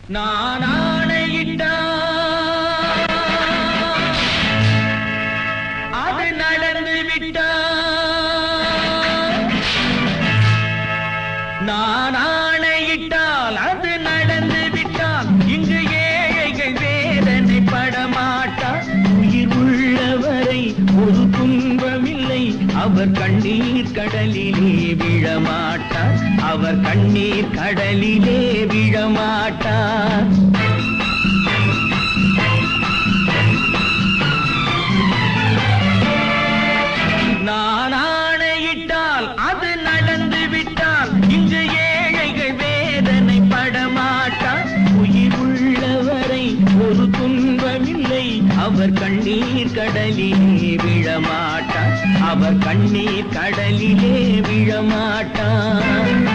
நான் ஆணையிட்டா அது நடந்து விட்டா நான் ஆணையிட்டால் அது நடந்து விட்டால் இங்கு ஏழைகள் வேதனை படமாட்டார் உயிர் உள்ளவரை ஒரு துன்பமில்லை அவர் கண்ணீர் கடலிலே விழமாட்டார் அவர் கண்ணீர் கடலிலே விழமாட்டார் நான் ஆணையிட்டால் அது நடந்து விட்டால் இங்கு ஏழைகள் வேதனை படமாட்டார் உயிர் உள்ளவரை ஒரு துன்பமில்லை அவர் கண்ணீர் கடலிலே விழமாட்டார் அவர் கண்ணீர் கடலிலே விழமாட்டார்